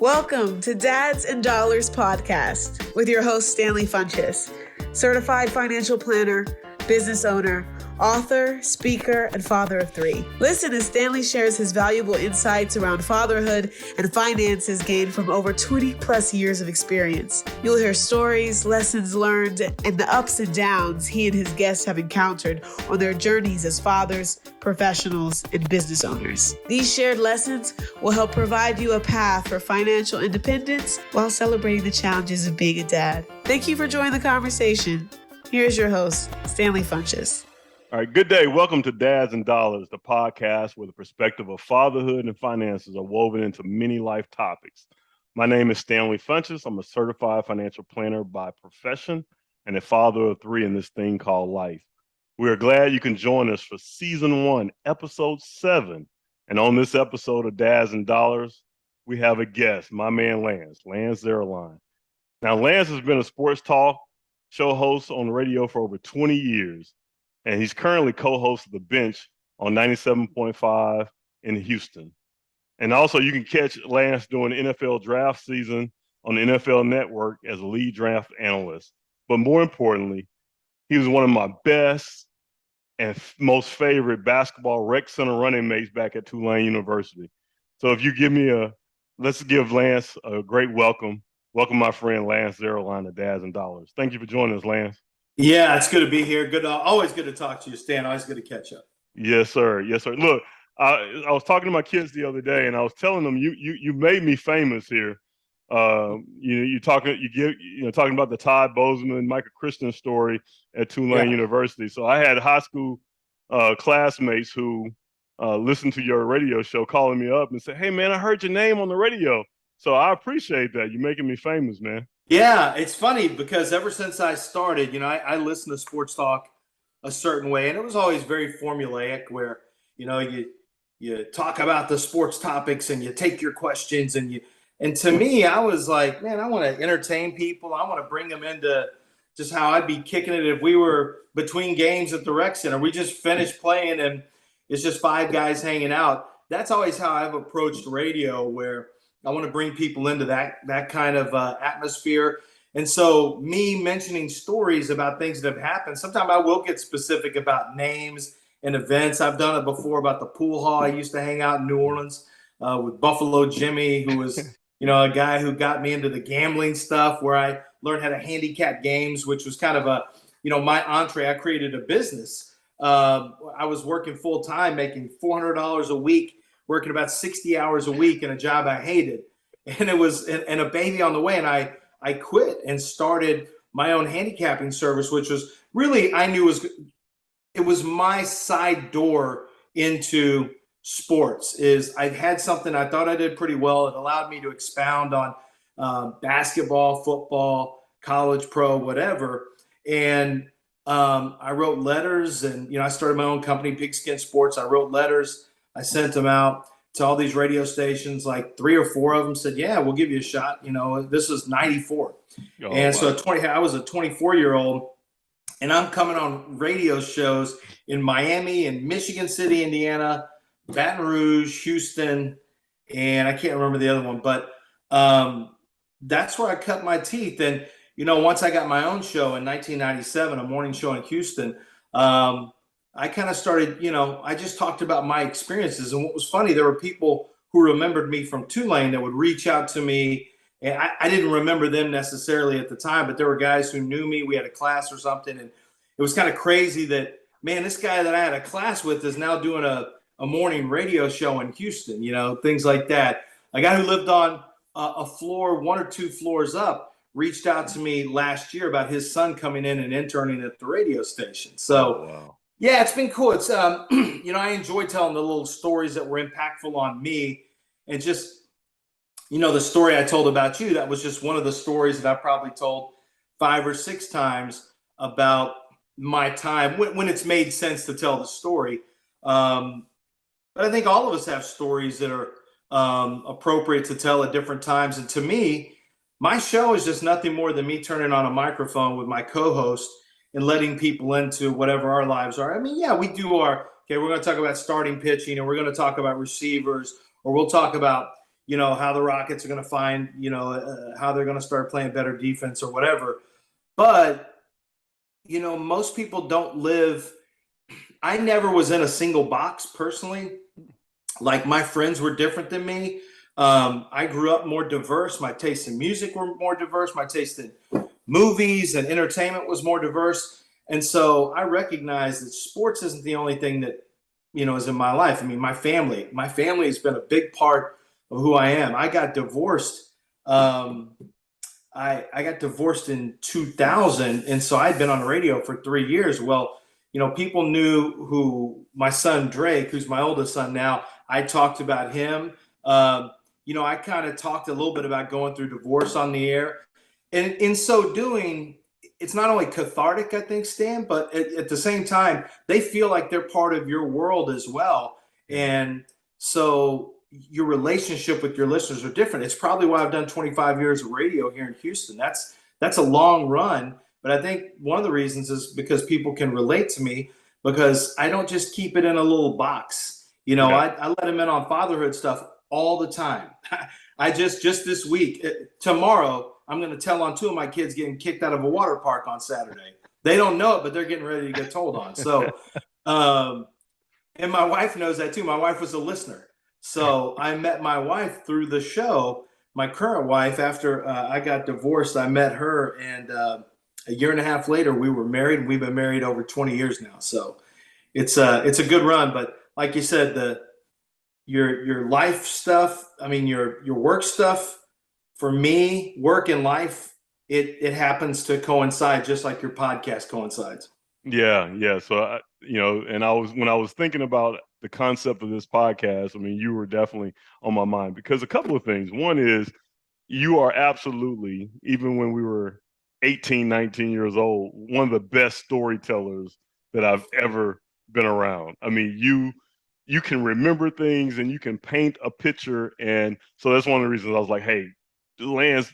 Welcome to Dads and Dollars podcast with your host, Stanley Funches, certified financial planner, business owner, author, speaker, and father of three. Listen as Stanley shares his valuable insights around fatherhood and finances gained from over 20 plus years of experience. You'll hear stories, lessons learned, and the ups and downs he and his guests have encountered on their journeys as fathers, professionals, and business owners. These shared lessons will help provide you a path for financial independence while celebrating the challenges of being a dad. Thank you for joining the conversation. Here's your host, Stanley Funches. All right, good day. Welcome to Dads and Dollars, the podcast where the perspective of fatherhood and finances are woven into many life topics. My name is Stanley Funches. I'm a certified financial planner by profession and a father of three in this thing called life. We are glad you can join us for season 1, episode 7. And on this episode of Dads and Dollars, we have a guest, my man Lance Zierlein. Now, Lance has been a sports talk show host on the radio for over 20 years. And he's currently co-host of The Bench on 97.5 in Houston. And also you can catch Lance during the NFL draft season on the NFL Network as a lead draft analyst. But more importantly, he was one of my best and most favorite basketball rec center running mates back at Tulane University. So if you let's give Lance a great welcome. Welcome my friend Lance Zierlein to Dads and Dollars. Thank you for joining us, Lance. Yeah, it's good to be here. Always good to talk to you, Stan. Always good to catch up. Yes, sir. Yes, sir. Look, I was talking to my kids the other day, and I was telling them you made me famous here. Talking about the Todd Bozeman, Michael Christian story at Tulane University. So I had high school classmates who listened to your radio show calling me up and said, "Hey, man, I heard your name on the radio." So I appreciate that. You're making me famous, man. Yeah, it's funny because ever since I started, I listen to sports talk a certain way, and it was always very formulaic where, you talk about the sports topics and you take your questions and to me, I was like, man, I want to entertain people. I want to bring them into just how I'd be kicking it if we were between games at the rec center. We just finished playing and it's just 5 guys hanging out. That's always how I've approached radio, where I want to bring people into that kind of atmosphere. And so me mentioning stories about things that have happened, sometimes I will get specific about names and events. I've done it before about the pool hall. I used to hang out in New Orleans with Buffalo Jimmy, who was, a guy who got me into the gambling stuff, where I learned how to handicap games, which was kind of my entree. I created a business. I was working full time, making $400 a week, working about 60 hours a week in a job I hated. And it was and a baby on the way. And I quit and started my own handicapping service, which was really, I knew it was my side door into sports. Is I had something I thought I did pretty well. It allowed me to expound on basketball, football, college, pro, whatever. And I wrote letters, and I started my own company, Pigskin Sports. I wrote letters. I sent them out to all these radio stations. Like 3 or 4 of them said, "Yeah, we'll give you a shot." This is 94. So I was a 24-year-old, and I'm coming on radio shows in Miami and Michigan City, Indiana, Baton Rouge, Houston, and I can't remember the other one. But that's where I cut my teeth. And, once I got my own show in 1997, a morning show in Houston, I kind of started, I just talked about my experiences. And what was funny, there were people who remembered me from Tulane that would reach out to me. And I didn't remember them necessarily at the time, but there were guys who knew me. We had a class or something. And it was kind of crazy that, man, this guy that I had a class with is now doing a morning radio show in Houston, things like that. A guy who lived on a floor, 1 or 2 floors up, reached out to me last year about his son coming in and interning at the radio station. So, wow. Yeah, it's been cool. It's, I enjoy telling the little stories that were impactful on me. And just, the story I told about you, that was just one of the stories that I probably told 5 or 6 times about my time when it's made sense to tell the story. But I think all of us have stories that are appropriate to tell at different times. And to me, my show is just nothing more than me turning on a microphone with my co-host and letting people into whatever our lives are. I mean, yeah, we do we're going to talk about starting pitching, and we're going to talk about receivers, or we'll talk about, how the Rockets are going to find, how they're going to start playing better defense or whatever. But, most people don't live. I never was in a single box personally. Like, my friends were different than me. I grew up more diverse. My taste in music were more diverse. My taste in movies and entertainment was more diverse. And so I recognize that sports isn't the only thing that, is in my life. I mean, my family has been a big part of who I am. I got divorced. I got divorced in 2000. And so I'd been on the radio for 3 years. Well, people knew who my son, Drake, who's my oldest son now, I talked about him. I kind of talked a little bit about going through divorce on the air. And in so doing, it's not only cathartic, I think, Stan, but at the same time, they feel like they're part of your world as well. And so your relationship with your listeners are different. It's probably why I've done 25 years of radio here in Houston. That's a long run. But I think one of the reasons is because people can relate to me, because I don't just keep it in a little box. I let them in on fatherhood stuff all the time. I just this week, tomorrow, I'm going to tell on 2 of my kids getting kicked out of a water park on Saturday. They don't know it, but they're getting ready to get told on. So, and my wife knows that too. My wife was a listener. So I met my wife through the show. My current wife, after I got divorced, I met her, and a year and a half later, we were married. We've been married over 20 years now. So it's a good run. But like you said, your life stuff, I mean, your work stuff, for me, work and life, it happens to coincide just like your podcast coincides. Yeah. So, and when I was thinking about the concept of this podcast, I mean, you were definitely on my mind, because a couple of things. One is, you are absolutely, even when we were 18, 19 years old, one of the best storytellers that I've ever been around. I mean, you can remember things and you can paint a picture. And so that's one of the reasons I was like, hey, Lance,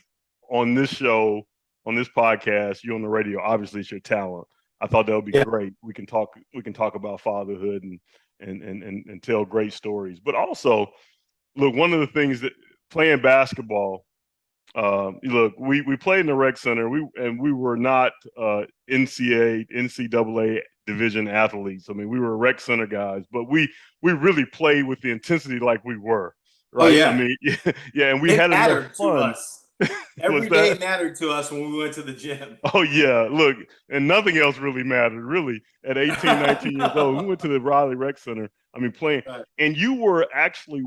on this show, on this podcast, you on the radio, obviously it's your talent. I thought that would be great. We can talk about fatherhood and tell great stories. But also, look, one of the things that playing basketball, look, we played in the rec center. We were not NCAA division athletes. I mean, we were rec center guys, but we really played with the intensity like we were. Right. Oh, yeah. I mean, yeah, and we had enough fun. To us. Every day mattered to us when we went to the gym. Oh, yeah. Look, and nothing else really mattered, really, at 18, 19 years old. We went to the Raleigh Rec Center, playing. Right. And you were actually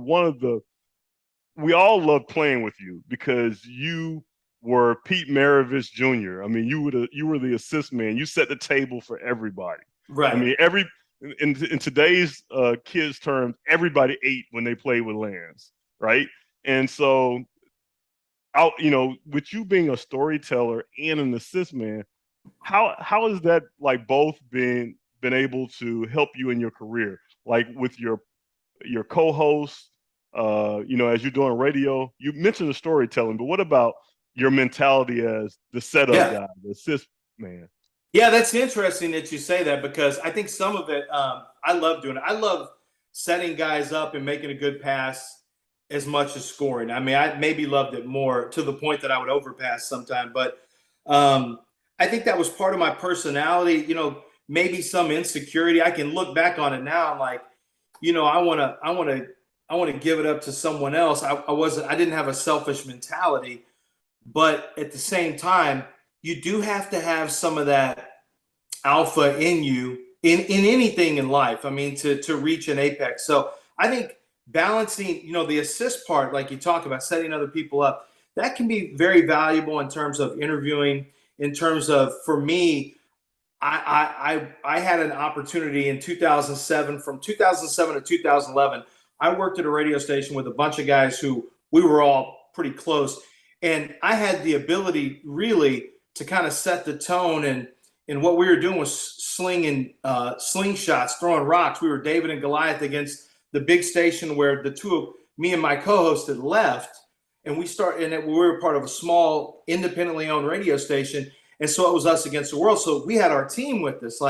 we all loved playing with you, because you were Pete Maravich Jr. I mean, you were the assist man. You set the table for everybody. Right. I mean, in today's kids' terms, everybody ate when they played with Lance, right? And so, with you being a storyteller and an assist man, how has that both been able to help you in your career, like with your co-host? As you're doing radio, you mentioned the storytelling, but what about your mentality as the setup guy, the assist man? Yeah, that's interesting that you say that, because I think some of it, I love doing it. I love setting guys up and making a good pass as much as scoring. I mean, I maybe loved it more to the point that I would overpass sometime, but I think that was part of my personality, maybe some insecurity. I can look back on it now. I'm like, I want to give it up to someone else. I didn't have a selfish mentality, but at the same time, you do have to have some of that alpha in you in anything in life. I mean, to reach an apex. So I think balancing, the assist part, like you talk about, setting other people up, that can be very valuable in terms of interviewing, in terms of, for me, I had an opportunity in 2007, from 2007 to 2011, I worked at a radio station with a bunch of guys who we were all pretty close. And I had the ability really to kind of set the tone. And what we were doing was slinging slingshots, throwing rocks. We were David and Goliath against the big station where the two of me and my co-host had left. And we were part of a small, independently owned radio station. And so it was us against the world. So we had our team with us.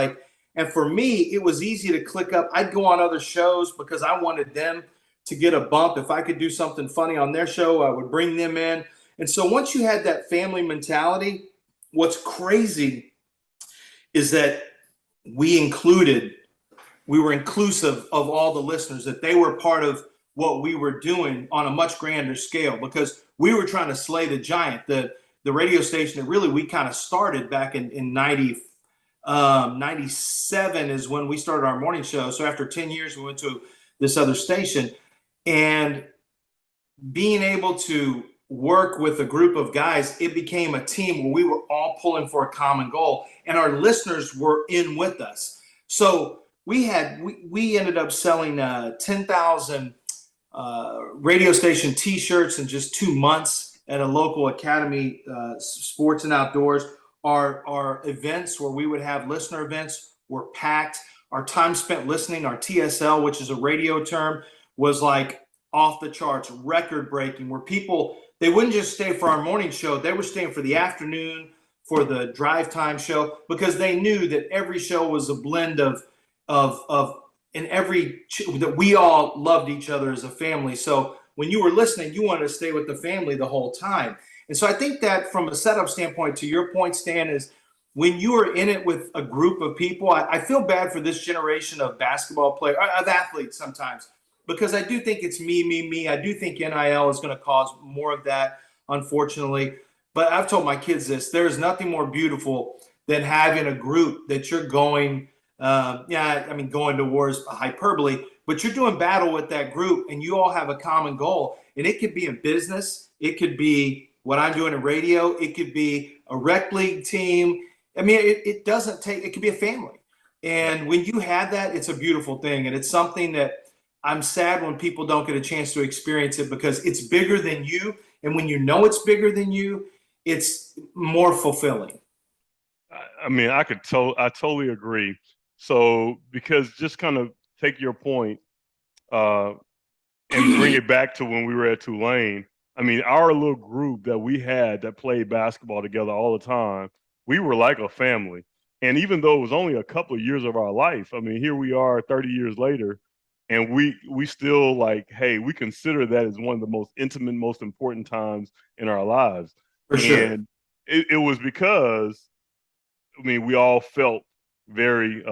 And for me, it was easy to click up. I'd go on other shows because I wanted them to get a bump. If I could do something funny on their show, I would bring them in. And so once you had that family mentality, what's crazy is that we were inclusive of all the listeners, that they were part of what we were doing on a much grander scale, because we were trying to slay the giant. The radio station that really we kind of started back in 97 is when we started our morning show. So after 10 years, we went to this other station, and being able to work with a group of guys, it became a team where we were all pulling for a common goal, and our listeners were in with us. So we ended up selling 10,000 radio station T-shirts in just 2 months at a local academy, sports and outdoors. Our events where we would have listener events were packed. Our time spent listening, our TSL, which is a radio term, was like off the charts, record breaking, where people, they wouldn't just stay for our morning show. They were staying for the afternoon, for the drive time show, because they knew that every show was a blend of that we all loved each other as a family. So when you were listening, you wanted to stay with the family the whole time. And so I think that from a setup standpoint, to your point, Stan, is when you are in it with a group of people, I feel bad for this generation of basketball players, of athletes sometimes, because I do think it's me. I do think NIL is going to cause more of that, unfortunately. But I've told my kids this: there's nothing more beautiful than having a group that you're going, going to war is hyperbole, but you're doing battle with that group, and you all have a common goal. And it could be in business, it could be what I'm doing in radio, it could be a rec league team. I mean, it could be a family. And when you have that, it's a beautiful thing. And it's something that I'm sad when people don't get a chance to experience it, because it's bigger than you. And when you know it's bigger than you, it's more fulfilling. I mean, I totally agree. So, because just kind of take your point and bring it back to when we were at Tulane. I mean, our little group that we had that played basketball together all the time, we were like a family. And even though it was only a couple of years of our life, I mean, here we are 30 years later, and we still like, hey, we consider that as one of the most intimate, most important times in our lives. For sure. And it was because, I mean, we all felt very,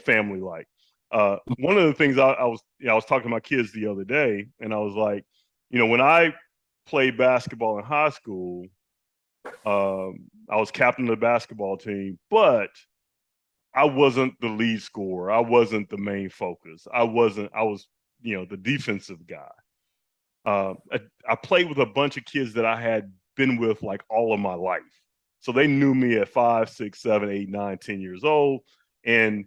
family-like. One of the things I was talking to my kids the other day, and I was like, when I played basketball in high school, I was captain of the basketball team, but I wasn't the lead scorer. I wasn't the main focus. I was, the defensive guy. I played with a bunch of kids that I had been with like all of my life. So they knew me at 5, 6, 7, 8, 9, 10 years old. And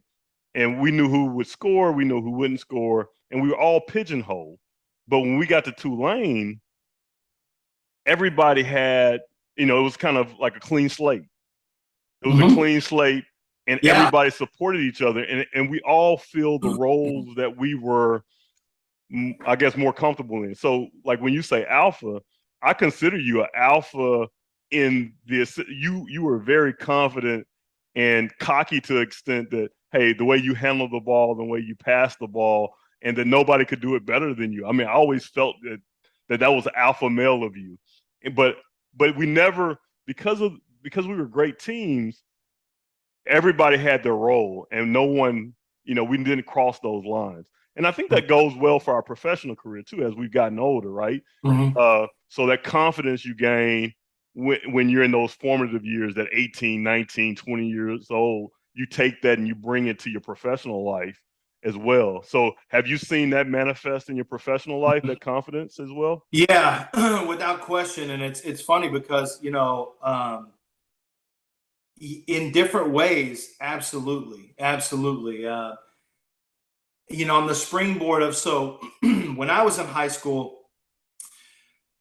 we knew who would score. We knew who wouldn't score. And we were all pigeonholed. But when we got to Tulane, everybody had, it was kind of like a clean slate. It was a clean slate, and everybody supported each other. And we all filled the roles that we were, I guess, more comfortable in. So like when you say alpha, I consider you an alpha in this. You were very confident and cocky to the extent that, hey, the way you handle the ball, the way you pass the ball, and that nobody could do it better than you. I mean, I always felt that was alpha male of you. But we never, because we were great teams, everybody had their role, and no one, we didn't cross those lines. And I think that goes well for our professional career too, as we've gotten older, right? So that confidence you gain when you're in those formative years, that 18, 19, 20 years old, you take that and you bring it to your professional life as well. So have you seen that manifest in your professional life, that confidence as well? Yeah, without question. And it's funny because, in different ways, absolutely. On the springboard of, so when I was in high school,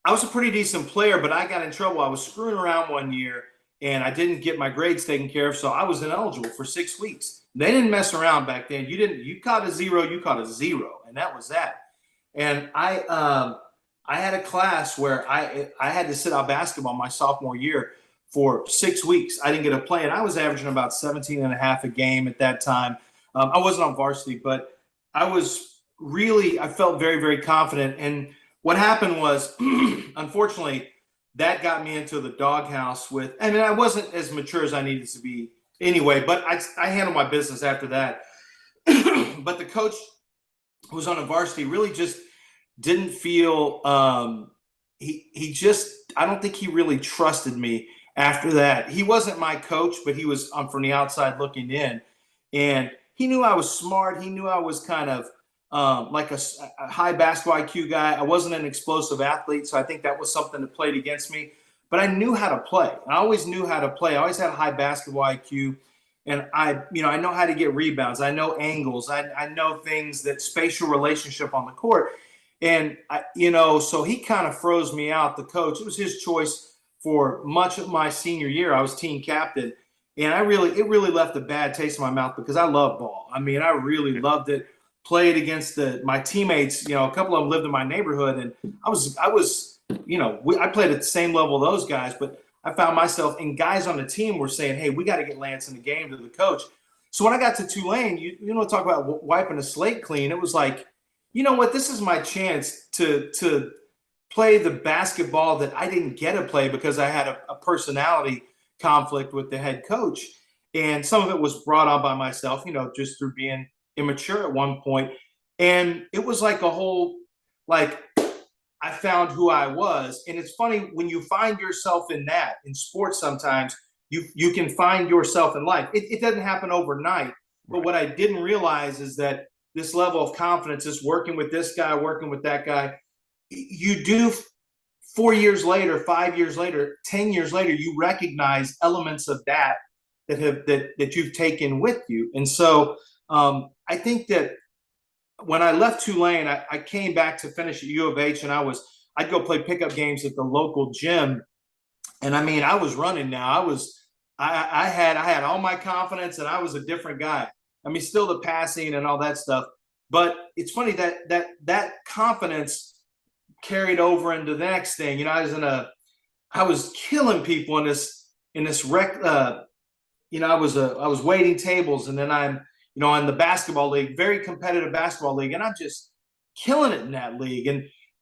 I was a pretty decent player, but I got in trouble. I was screwing around one year and I didn't get my grades taken care of. So I was ineligible for 6 weeks. They didn't mess around back then. You caught a zero, and that was that. And I had a class where I had to sit out basketball my sophomore year for 6 weeks. I didn't get a play, and I was averaging about 17 and a half a game at that time. I wasn't on varsity, but I was really, I felt very, very confident. And what happened was, unfortunately, that got me into the doghouse I mean, I wasn't as mature as I needed to be anyway, but I handled my business after that. But the coach who was on a varsity really just didn't feel, he just, I don't think he really trusted me after that. He wasn't my coach, but he was from the outside looking in. And he knew I was smart. He knew I was kind of like a high basketball IQ guy. I wasn't an explosive athlete, so I think that was something that played against me. But I knew how to play. I always knew how to play. I always had a high basketball IQ. And I know how to get rebounds. I know angles. I know things, that spatial relationship on the court. And, so he kind of froze me out, the coach. It was his choice for much of my senior year. I was team captain. And it really left a bad taste in my mouth because I love ball. I mean, I really loved it. Played against my teammates. A couple of them lived in my neighborhood. And I played at the same level of those guys. But I found myself, and guys on the team were saying, hey, we got to get Lance in the game, to the coach. So when I got to Tulane, talk about wiping a slate clean. It was like, you know what, this is my chance to play the basketball that I didn't get to play because I had a personality conflict with the head coach. And some of it was brought on by myself, just through being immature at one point. And it was like a whole, I found who I was. And it's funny, when you find yourself in sports, sometimes you can find yourself in life. It doesn't happen overnight. But what I didn't realize is that this level of confidence is working with this guy, working with that guy. You do 4 years later, 5 years later, 10 years later, you recognize elements of that you've taken with you. And so I think that when I left Tulane, I came back to finish at U of H, and I'd go play pickup games at the local gym. And I mean, I was running now. I had all my confidence, and I was a different guy. I mean, still the passing and all that stuff. But it's funny that confidence carried over into the next thing. I was killing people in this rec. I was waiting tables, and then I'm in the basketball league, very competitive basketball league, and I'm just killing it in that league.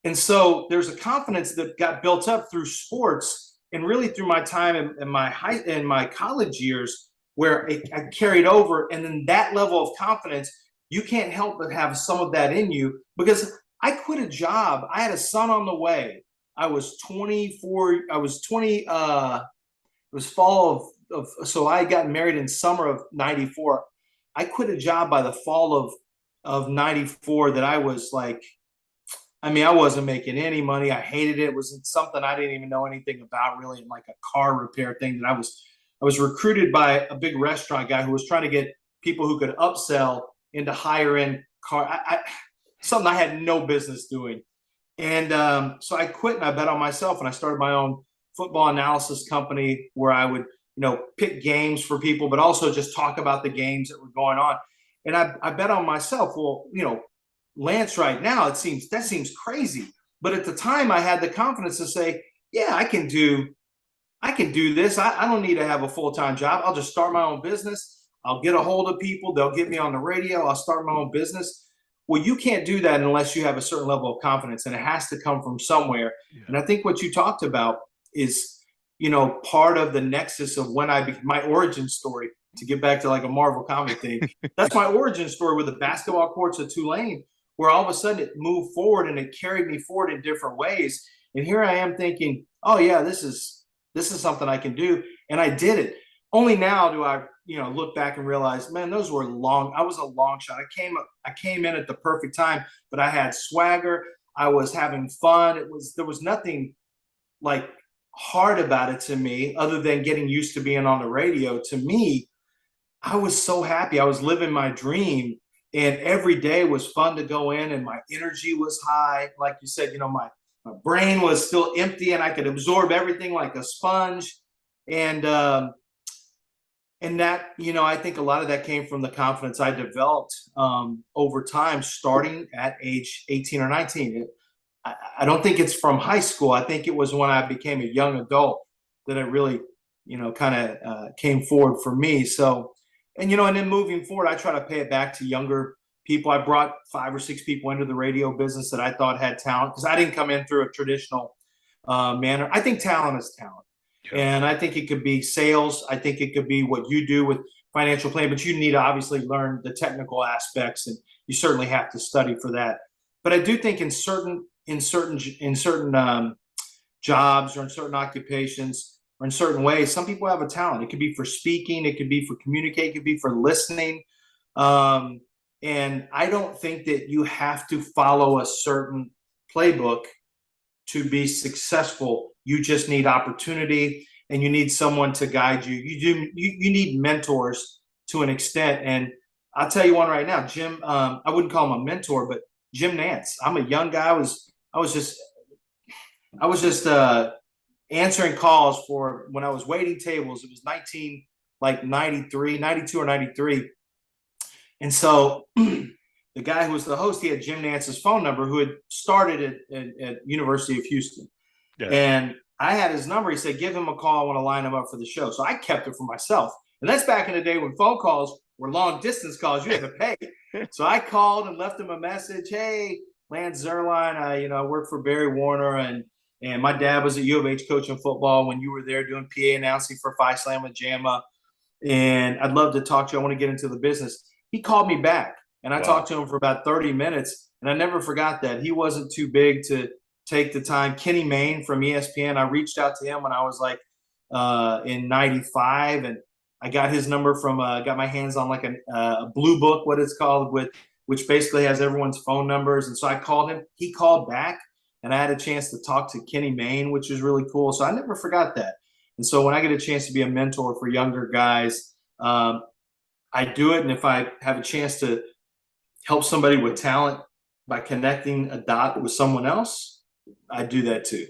And so there's a confidence that got built up through sports and really through my time in my college years, where I carried over. And then that level of confidence, you can't help but have some of that in you, because I quit a job. I had a son on the way. I was 24. I was 20. It was fall of so I got married in summer of '94. I quit a job by the fall of '94 that I was like, I mean, I wasn't making any money. I hated it. It was something I didn't even know anything about, really, like a car repair thing. That I was recruited by a big restaurant guy who was trying to get people who could upsell into higher end car. Something I had no business doing. And so I quit, and I bet on myself, and I started my own football analysis company where I would, pick games for people, but also just talk about the games that were going on. And I bet on myself. Well, Lance, right now, that seems crazy. But at the time, I had the confidence to say, yeah, I can do this. I don't need to have a full-time job. I'll just start my own business. I'll get a hold of people. They'll get me on the radio. I'll start my own business. Well, you can't do that unless you have a certain level of confidence, and it has to come from somewhere. Yeah. And I think what you talked about is, part of the nexus of when my origin story, to get back to like a Marvel comic thing. That's my origin story with the basketball courts at Tulane, where all of a sudden it moved forward and it carried me forward in different ways. And here I am thinking, oh yeah, this is something I can do. And I did it. Only now do I, look back and realize, man, I was a long shot. I came in at the perfect time, but I had swagger. I was having fun. There was nothing like hard about it to me, other than getting used to being on the radio. To me, I was so happy. I was living my dream, and every day was fun to go in, and my energy was high. Like you said, my brain was still empty, and I could absorb everything like a sponge. And that, I think a lot of that came from the confidence I developed over time, starting at age 18 or 19. I don't think it's from high school. I think it was when I became a young adult that it really, kind of came forward for me. So, and then moving forward, I try to pay it back to younger people. I brought 5 or 6 people into the radio business that I thought had talent, because I didn't come in through a traditional manner. I think talent is talent. Yeah. And I think it could be sales. I think it could be what you do with financial planning, but you need to obviously learn the technical aspects, and you certainly have to study for that. But I do think in certain jobs or in certain occupations or in certain ways, some people have a talent. It could be for speaking, it could be for communicating, it could be for listening. And I don't think that you have to follow a certain playbook to be successful. You just need opportunity, and you need someone to guide you. You need mentors to an extent. And I'll tell you one right now, Jim. I wouldn't call him a mentor, but Jim Nance. I'm a young guy. I was just answering calls for when I was waiting tables. It was 92 or 93. And so the guy who was the host, he had Jim Nance's phone number, who had started at University of Houston. Yeah. And I had his number. He said, give him a call. I want to line him up for the show. So I kept it for myself. And that's back in the day when phone calls were long distance calls. You had to pay. So I called and left him a message. Hey, Lance Zierlein, I work for Barry Warner, and my dad was a U of H coaching football when you were there doing PA announcing for Phi Slam with JAMA. And I'd love to talk to you. I want to get into the business. He called me back, and I talked to him for about 30 minutes. And I never forgot that. He wasn't too big to take the time. Kenny Mayne from ESPN, I reached out to him when I was like in 95, and I got his number from got my hands on like a blue book, what it's called, which basically has everyone's phone numbers. And so I called him. He called back, and I had a chance to talk to Kenny Mayne, which was really cool. So I never forgot that. And so when I get a chance to be a mentor for younger guys, I do it. And if I have a chance to help somebody with talent by connecting a dot with someone else, I do that too.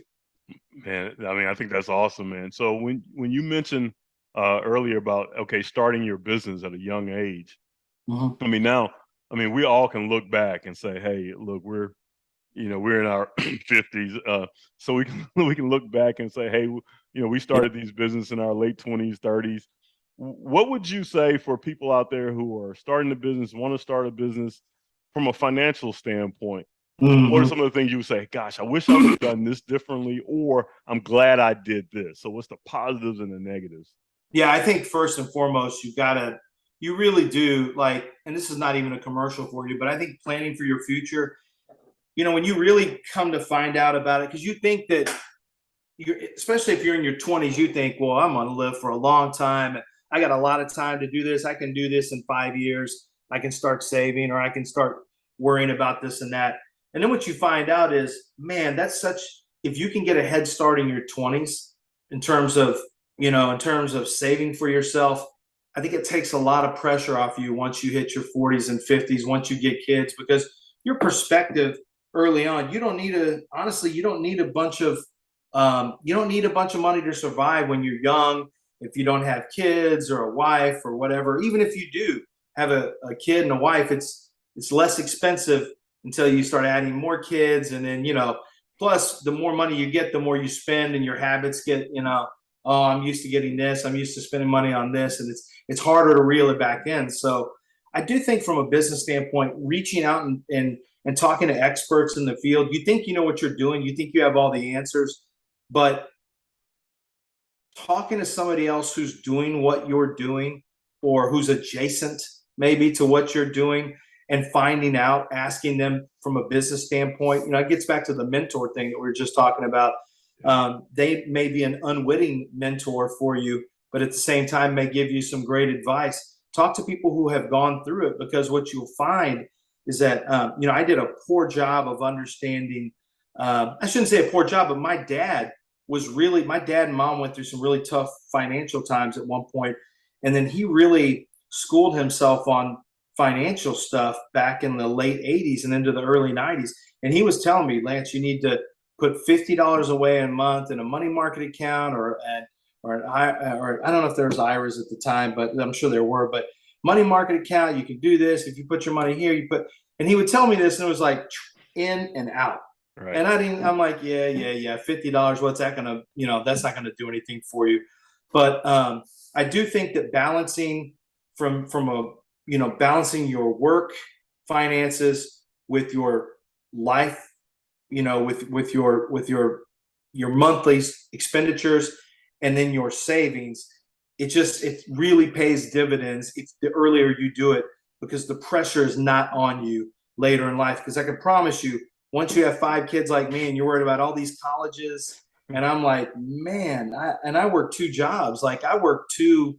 Man, I mean, I think that's awesome, man. So when you mentioned earlier about, starting your business at a young age, mm-hmm. We all can look back and say, hey, look, we're in our 50s. So we can look back and say, hey, we started these business in our late 20s, 30s. What would you say for people out there who are starting a business, want to start a business from a financial standpoint? Mm-hmm. What are some of the things you would say, gosh, I wish I would have done this differently, or I'm glad I did this? So what's the positives and the negatives? Yeah, I think first and foremost, you really do, and this is not even a commercial for you, but I think planning for your future, when you really come to find out about it, because you think that, especially if you're in your 20s, you think, well, I'm going to live for a long time. I got a lot of time to do this. I can do this in 5 years. I can start saving, or I can start worrying about this and that. And then what you find out is, man, if you can get a head start in your 20s in terms of saving for yourself, I think it takes a lot of pressure off you once you hit your 40s and 50s, once you get kids, because your perspective early on, you don't need a bunch of money to survive when you're young. If you don't have kids or a wife or whatever, even if you do have a kid and a wife, it's less expensive until you start adding more kids. And then, plus the more money you get, the more you spend, and your habits get, oh, I'm used to getting this. I'm used to spending money on this. And it's harder to reel it back in. So I do think from a business standpoint, reaching out and talking to experts in the field, you think you know what you're doing. You think you have all the answers, but talking to somebody else who's doing what you're doing, or who's adjacent maybe to what you're doing, and finding out, asking them from a business standpoint, it gets back to the mentor thing that we were just talking about. They may be an unwitting mentor for you, but at the same time may give you some great advice. Talk to people who have gone through it, because what you'll find is that, I did a poor job of understanding. I shouldn't say a poor job, but my dad and mom went through some really tough financial times at one point. And then he really schooled himself on financial stuff back in the late 80s and into the early 90s. And he was telling me, Lance, you need to put $50 away a month in a money market account, or I don't know if there was IRAs at the time, but I'm sure there were. But money market account, you can do this. If you put your money here, and he would tell me this, and it was like in and out. Right. And I'm like, yeah, $50. What's that going to, that's not going to do anything for you. But I do think that balancing balancing your work finances, with your life, with your monthly expenditures, and then your savings, it really pays dividends the earlier you do it, because the pressure is not on you later in life. Because I can promise you, once you have 5 kids like me and you're worried about all these colleges, and I'm like, man, I work 2 jobs. Like, I work 2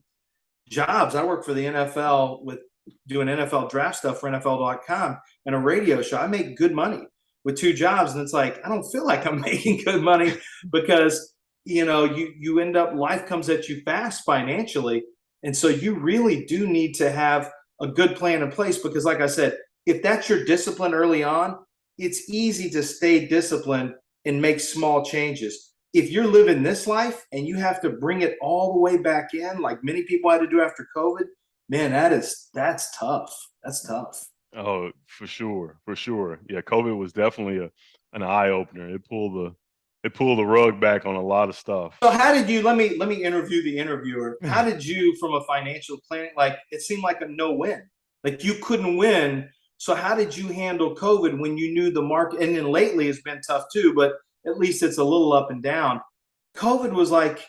jobs. I work for the NFL with doing NFL draft stuff for NFL.com and a radio show. I make good money with 2 jobs. And it's like, I don't feel like I'm making good money, because, you end up, life comes at you fast financially. And so you really do need to have a good plan in place, because like I said, if that's your discipline early on, it's easy to stay disciplined and make small changes. If you're living this life and you have to bring it all the way back in, like many people had to do after COVID, man, that's tough. That's tough. Oh, for sure, for sure. Yeah, COVID was definitely an eye opener. It pulled the rug back on a lot of stuff. So how did you, let me interview the interviewer. How did you, from a financial planning, like, it seemed like a no win, like you couldn't win. So how did you handle COVID when you knew the market? And then lately it's been tough too, but at least it's a little up and down. COVID was like,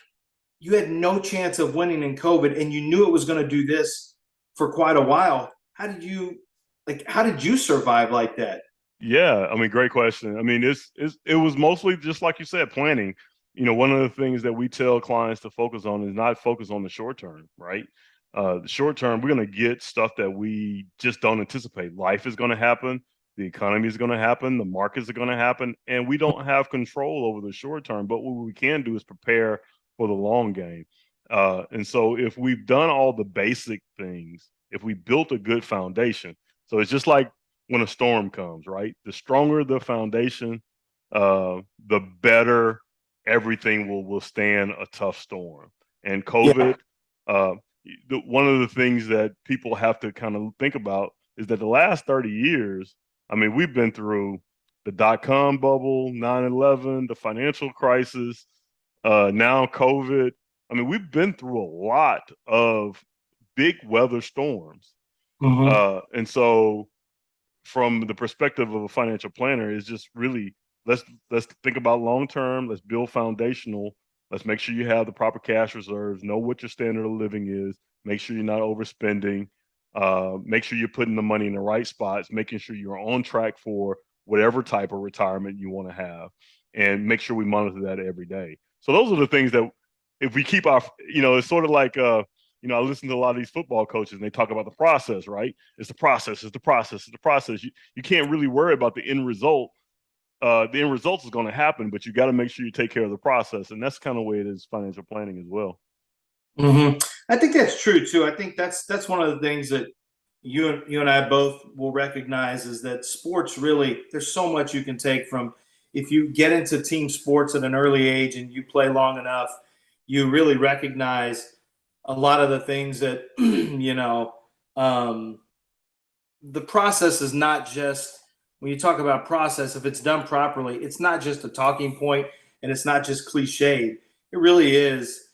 you had no chance of winning in COVID, and you knew it was going to do this for quite a while. How did you survive like that? Yeah, I mean, great question. I mean, it was mostly just like you said, planning. One of the things that we tell clients to focus on is not focus on the short term, right? The short term, we're going to get stuff that we just don't anticipate. Life is going to happen. The economy is going to happen. The markets are going to happen. And we don't have control over the short term. But what we can do is prepare for the long game. And so if we've done all the basic things, if we built a good foundation, so it's just like when a storm comes, right? The stronger the foundation, the better everything will withstand a tough storm. And COVID, one of the things that people have to kind of think about is that the last 30 years, I mean, we've been through the dot-com bubble, 9/11, the financial crisis, now COVID. I mean, we've been through a lot of big weather storms. Mm-hmm. And so from the perspective of a financial planner, is just really, let's think about long term, let's build foundational, let's make sure you have the proper cash reserves, know what your standard of living is, make sure you're not overspending, make sure you're putting the money in the right spots, making sure you're on track for whatever type of retirement you want to have, and make sure we monitor that every day. So those are the things that, if we keep our, it's sort of like, I listen to a lot of these football coaches and they talk about the process, right? It's the process, it's the process, it's the process. You can't really worry about the end result. The end result is going to happen, but you got to make sure you take care of the process. And that's kind of the way it is financial planning as well. Mm-hmm. I think that's true too. I think that's one of the things that you and I both will recognize, is that sports really, there's so much you can take from, if you get into team sports at an early age and you play long enough, you really recognize a lot of the things that, the process is not just, when you talk about process, if it's done properly, it's not just a talking point and it's not just cliched. It really is,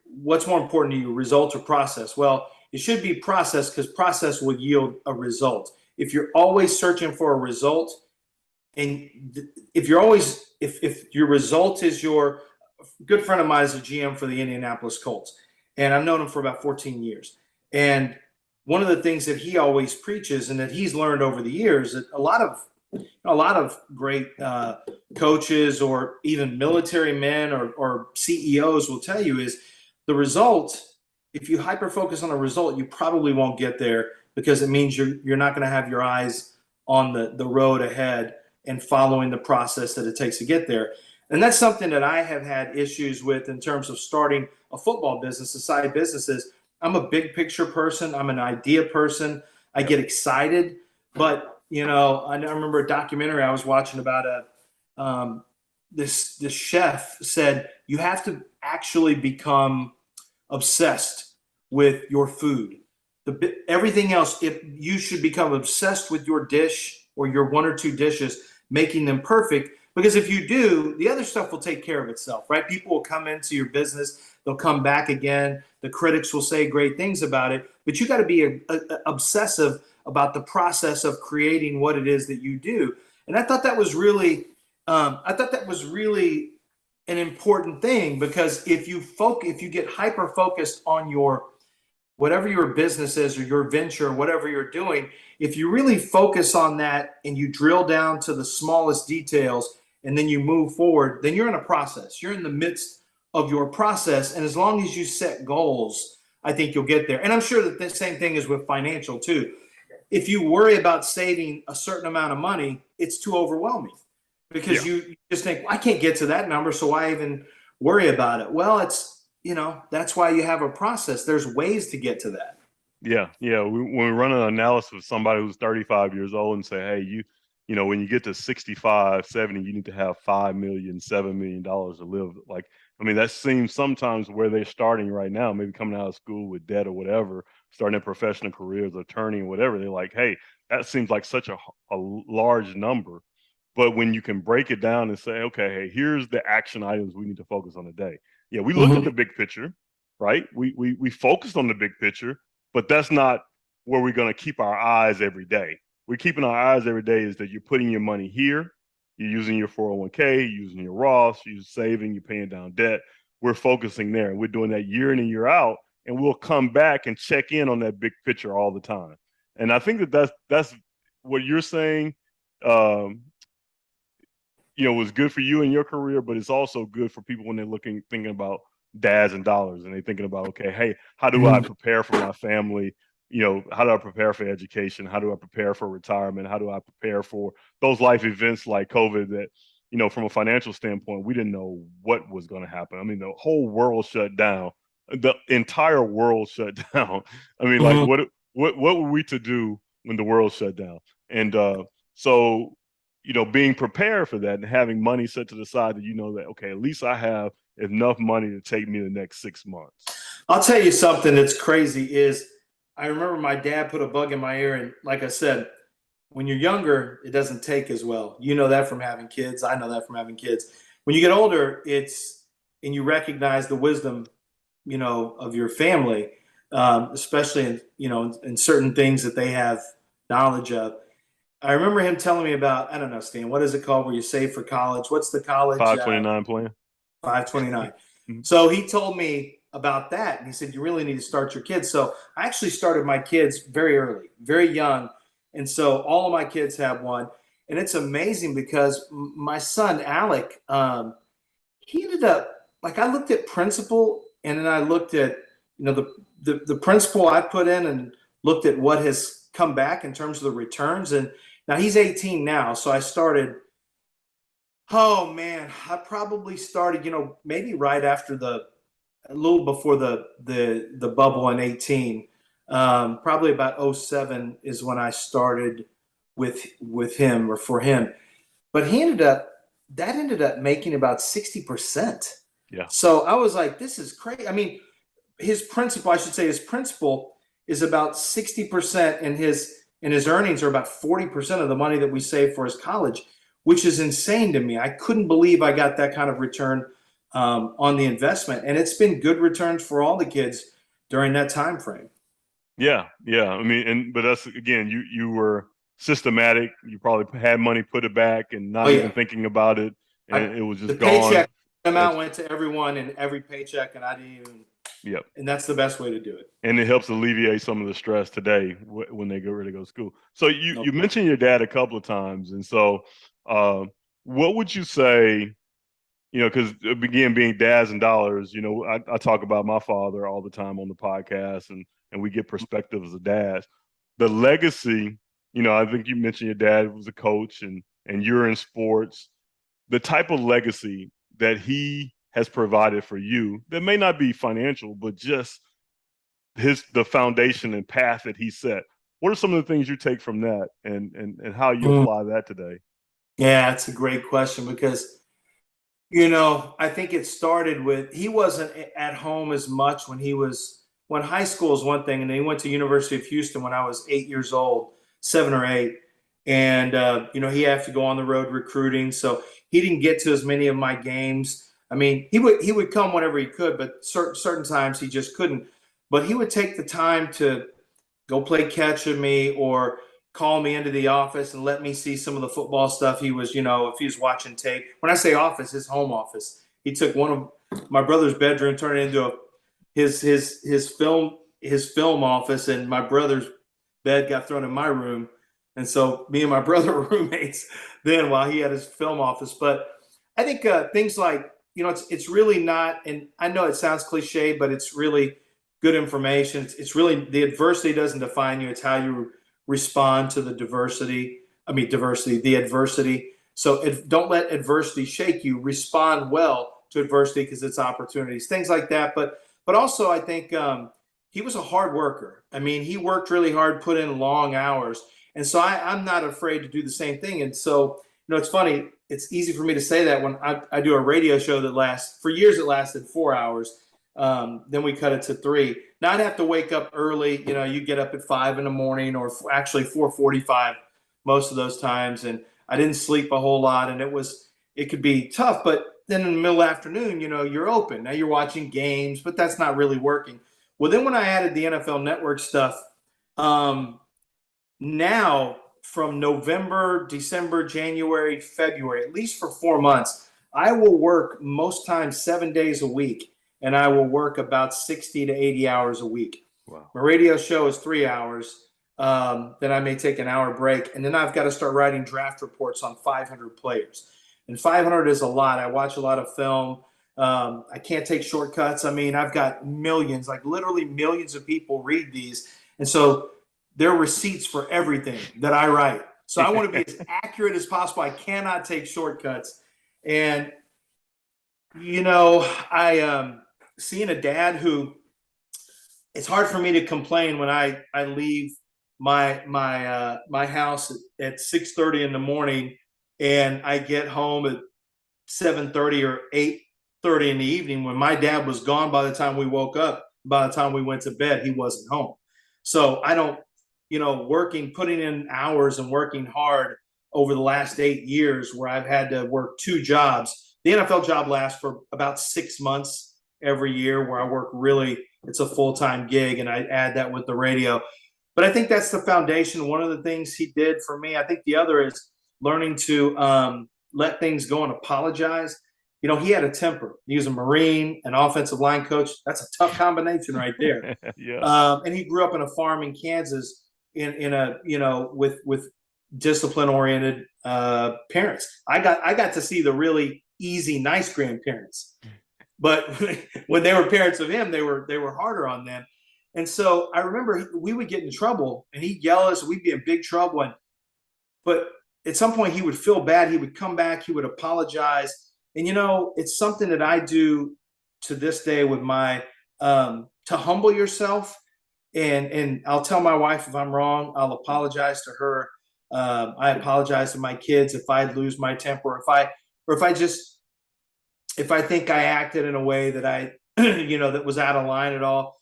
what's more important to you, result or process? Well, it should be process, because process will yield a result. If you're always searching for a result, and if your result is your, good friend of mine is a GM for the Indianapolis Colts, and I've known him for about 14 years. And one of the things that he always preaches, and that he's learned over the years, that a lot of great coaches, or even military men, or CEOs will tell you, is the result. If you hyper focus on a result, you probably won't get there, because it means you're not going to have your eyes on the road ahead and following the process that it takes to get there. And that's something that I have had issues with in terms of starting a football business, a side businesses. I'm a big picture person. I'm an idea person. I get excited, but I remember a documentary I was watching about this chef said, you have to actually become obsessed with your food. Everything else, if you should become obsessed with your dish or your 1 or 2 dishes, making them perfect. Because if you do, the other stuff will take care of itself, right? People will come into your business. They'll come back again. The critics will say great things about it. But you got to be obsessive about the process of creating what it is that you do. And I thought that was really, an important thing, because if you get hyper focused on your whatever your business is or your venture, whatever you're doing, if you really focus on that and you drill down to the smallest details and then you move forward, then you're in a process. You're in the midst of your process. And as long as you set goals, I think you'll get there. And I'm sure that the same thing is with financial too. If you worry about saving a certain amount of money, it's too overwhelming, because you just think, well, I can't get to that number, so why even worry about it? Well, that's why you have a process. There's ways to get to that. Yeah. When we run an analysis with somebody who's 35 years old and say, hey, when you get to 65, 70, you need to have $5 million, $7 million to live. Like, I mean, that seems sometimes where they're starting right now, maybe coming out of school with debt or whatever, starting their professional careers, attorney or whatever. They're like, hey, that seems like such a large number. But when you can break it down and say, okay, hey, here's the action items we need to focus on today. Yeah, we looked at the big picture, right? We focused on the big picture, but that's not where we're going to keep our eyes every day. We're keeping our eyes every day is that you're putting your money here, you're using your 401k, you're using your Roth, you're saving, you're paying down debt. We're focusing there, and we're doing that year in and year out, and we'll come back and check in on that big picture all the time. And I think that's what you're saying. Was good for you in your career, but it's also good for people when they're thinking about dads and dollars, and they're thinking about, okay, hey, how do I prepare for my family? How do I prepare for education? How do I prepare for retirement? How do I prepare for those life events like COVID that, from a financial standpoint, we didn't know what was going to happen. I mean, the whole world shut down. The entire world shut down. I mean, like what were we to do when the world shut down? And so being prepared for that and having money set to the side that that, okay, at least I have enough money to take me the next 6 months. I'll tell you something that's crazy is I remember my dad put a bug in my ear. And like I said, when you're younger, it doesn't take as well. You know that from having kids. I know that from having kids. When you get older, and you recognize the wisdom, of your family, especially in certain things that they have knowledge of. I remember him telling me about, I don't know, Stan, what is it called where you save for college? What's the college? 529 plan. 529. So he told me about that, and he said, you really need to start your kids. So I actually started my kids very early, very young. And so all of my kids have one. And it's amazing because my son, Alec, he ended up, like, I looked at principal, and then I looked at, the principal I put in, and looked at what has come back in terms of the returns. And now he's 18 now. So I started, I probably started, maybe right after a little before the bubble in 18, probably about 07 is when I started with him, or for him. But that ended up making about 60%. Yeah. So I was like, this is crazy. I mean, his principal is about 60%, and his earnings are about 40% of the money that we save for his college, which is insane to me. I couldn't believe I got that kind of return on the investment, and it's been good returns for all the kids during that time frame. Yeah. I mean, but that's, again, you were systematic. You probably had money, put it back, and not even thinking about it, and it was just the gone. Paycheck amount went to everyone, and every paycheck, and I didn't even. Yep. And that's the best way to do it. And it helps alleviate some of the stress today when they get ready to go to school. So you mentioned your dad a couple of times. And so what would you say, because again, being dads and dollars, I talk about my father all the time on the podcast, and we get perspectives of dads. The legacy, I think you mentioned your dad was a coach, and you're in sports. The type of legacy that he has provided for you that may not be financial, but just the foundation and path that he set. What are some of the things you take from that, and how you apply that today? Yeah, that's a great question, because, I think it started with, he wasn't at home as much when high school is one thing, and then he went to University of Houston when I was 8 years old, 7 or 8. And, he had to go on the road recruiting. So he didn't get to as many of my games. I mean, he would come whenever he could, but certain times he just couldn't. But he would take the time to go play catch with me or call me into the office and let me see some of the football stuff he was, if he was watching tape. When I say office, his home office. He took one of my brother's bedroom, turned it into his film office, and my brother's bed got thrown in my room. And so me and my brother were roommates then while he had his film office. But I think things like, it's really not, and I know it sounds cliche, but it's really good information. It's really, the adversity doesn't define you. It's how you respond to the the adversity. So don't let adversity shake you. Respond well to adversity because it's opportunities, things like that. But also I think he was a hard worker. I mean, he worked really hard, put in long hours. And so I'm not afraid to do the same thing. And so, it's funny. It's easy for me to say that when I do a radio show for years, it lasted 4 hours. Then we cut it to 3. Now I'd have to wake up early. You get up at 5 in the morning, or actually 4:45 most of those times. And I didn't sleep a whole lot, and it could be tough. But then in the middle of the afternoon, you're open. Now you're watching games, but that's not really working. Well, then when I added the NFL Network stuff, now from November, December, January, February, at least for 4 months, I will work most times 7 days a week, and I will work about 60 to 80 hours a week. Wow. My radio show is 3 hours. Then I may take an hour break, and then I've got to start writing draft reports on 500 players. And 500 is a lot. I watch a lot of film. I can't take shortcuts. I mean, I've got millions, like literally millions of people read these. And so there are receipts for everything that I write. So I want to be as accurate as possible. I cannot take shortcuts. And, I seeing a dad who, it's hard for me to complain when I leave my house at 6:30 in the morning and I get home at 7:30 or 8:30 in the evening when my dad was gone by the time we woke up. By the time we went to bed, he wasn't home. So I don't, putting in hours and working hard over the last 8 years where I've had to work 2 jobs. The NFL job lasts for about 6 months every year where I work it's a full-time gig, and I add that with the radio. But I think that's the foundation. One of the things he did for me, I think the other is learning to let things go and apologize. He had a temper. He was a Marine, an offensive line coach. That's a tough combination right there. Yeah. And he grew up in a farm in Kansas in a, with discipline-oriented parents. I got to see the really easy, nice grandparents. But when they were parents of him, they were harder on them. And so I remember we would get in trouble, and he'd yell at us. We'd be in big trouble. But at some point, he would feel bad. He would come back. He would apologize. And, it's something that I do to this day with to humble yourself. And I'll tell my wife if I'm wrong. I'll apologize to her. I apologize to my kids if I lose my temper, if I think I acted in a way that that was out of line at all.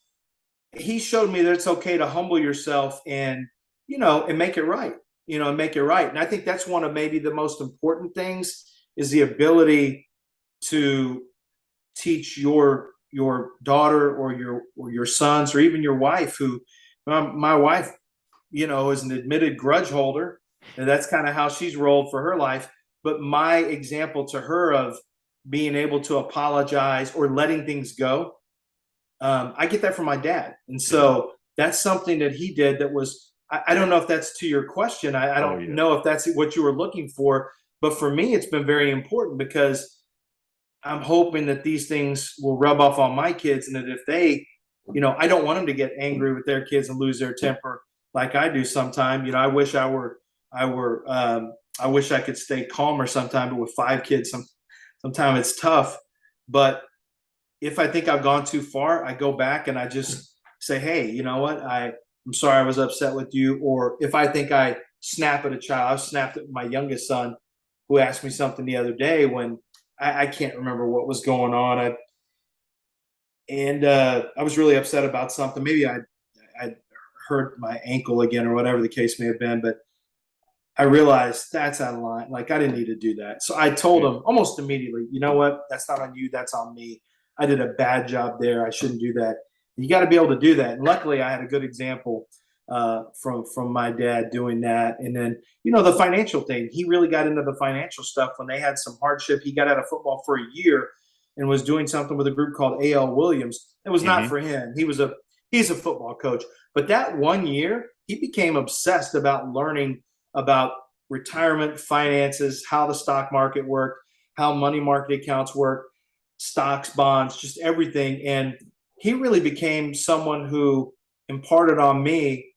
He showed me that it's okay to humble yourself and make it right, and make it right. And I think that's one of maybe the most important things is the ability to teach your daughter or your sons or even your wife my wife, is an admitted grudge holder, and that's kind of how she's rolled for her life. But my example to her of being able to apologize or letting things go, I get that from my dad. And so that's something that he did that was, I don't know if that's to your question. I don't know if that's what you were looking for, but for me, it's been very important because I'm hoping that these things will rub off on my kids, and that if they, I don't want them to get angry with their kids and lose their temper like I do sometimes. I wish I wish I could stay calmer sometimes, but with 5 kids, sometimes it's tough. But if I think I've gone too far, I go back and I just say, hey, you know what? I'm sorry I was upset with you. Or if I think I snap at a child, I snapped at my youngest son who asked me something the other day when I can't remember what was going on. I was really upset about something. Maybe I hurt my ankle again or whatever the case may have been, but I realized that's out of line. Like, I didn't need to do that. So I told him almost immediately, you know what? That's not on you. That's on me. I did a bad job there. I shouldn't do that. You got to be able to do that. And luckily I had a good example from my dad doing that. And then, the financial thing, he really got into the financial stuff when they had some hardship. He got out of football for a year and was doing something with a group called A.L. Williams. It was not for him. He's a football coach. But that 1 year, he became obsessed about learning about retirement finances, how the stock market worked, how money market accounts work, stocks, bonds, just everything. And he really became someone who imparted on me.